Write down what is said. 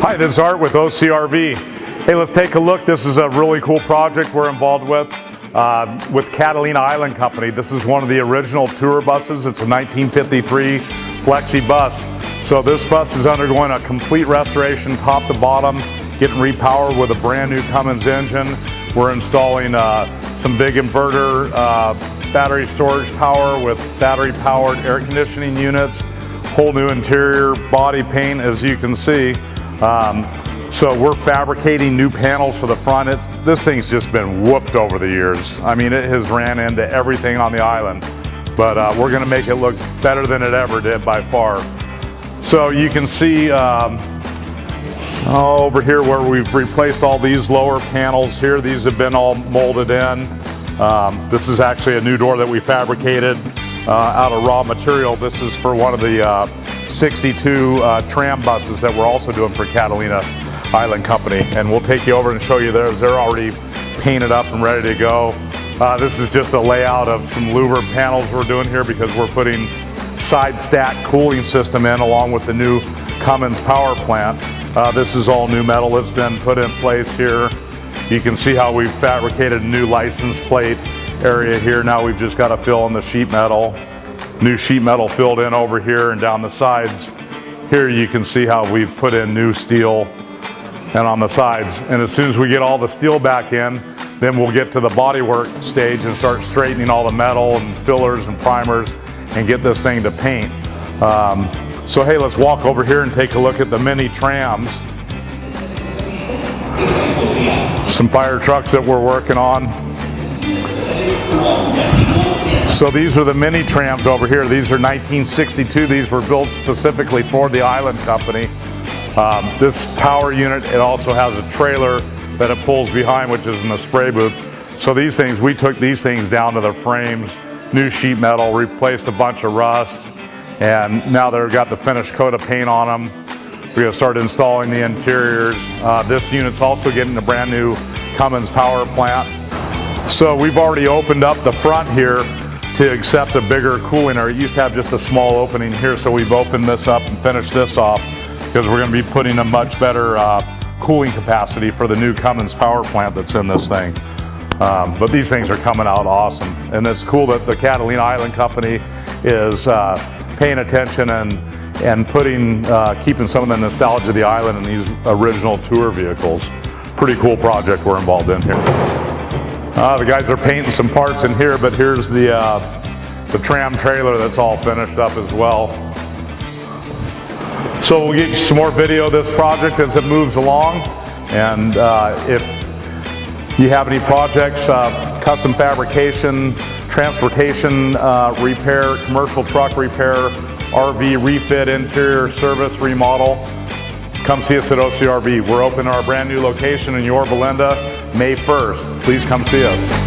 Hi, this is Art with OCRV. Hey, let's take a look. This is a really cool project we're involved with Catalina Island Company. This is one of the original tour buses. It's a 1953 flexi bus. So this bus is undergoing a complete restoration top to bottom, getting repowered with a brand new Cummins engine. We're installing some big inverter battery storage power with battery powered air conditioning units, whole new interior body paint, as you can see. So we're fabricating new panels for the front. This thing's just been whooped over the years. I mean, it has ran into everything on the island, but we're gonna make it look better than it ever did by far. So you can see over here where we've replaced all these lower panels here. These have been all molded in. This is actually a new door that we fabricated out of raw material. This is for one of the 62 tram buses that we're also doing for Catalina Island Company, and we'll take you over and show you theirs. They're already painted up and ready to go. This is just a layout of some louver panels we're doing here because we're putting side stack cooling system in along with the new Cummins power plant. This is all new metal that's been put in place here. You can see how we've fabricated a new license plate area here. Now we've just got to fill in the sheet metal. New sheet metal filled in over here and down the sides. Here you can see how we've put in new steel and on the sides. And as soon as we get all the steel back in, then we'll get to the bodywork stage and start straightening all the metal and fillers and primers and get this thing to paint. So hey, let's walk over here and take a look at the mini trams. Some fire trucks that we're working on. So these are the mini trams over here. These are 1962. These were built specifically for the Island Company. This power unit, it also has a trailer that it pulls behind, which is in the spray booth. So these things, we took these things down to the frames, new sheet metal, replaced a bunch of rust, and now they've got the finished coat of paint on them. We're gonna start installing the interiors. This unit's also getting a brand new Cummins power plant. So we've already opened up the front here to accept a bigger cooling area. It used to have just a small opening here, so we've opened this up and finished this off because we're gonna be putting a much better cooling capacity for the new Cummins power plant that's in this thing. But these things are coming out awesome. And it's cool that the Catalina Island Company is paying attention and keeping some of the nostalgia of the island in these original tour vehicles. Pretty cool project we're involved in here. The guys are painting some parts in here, but here's the tram trailer that's all finished up as well. So we'll get you some more video of this project as it moves along. And if you have any projects, custom fabrication, transportation repair, commercial truck repair, RV refit, interior service remodel, come see us at OCRV. We're opening our brand new location in Yorba Linda May 1st. Please come see us.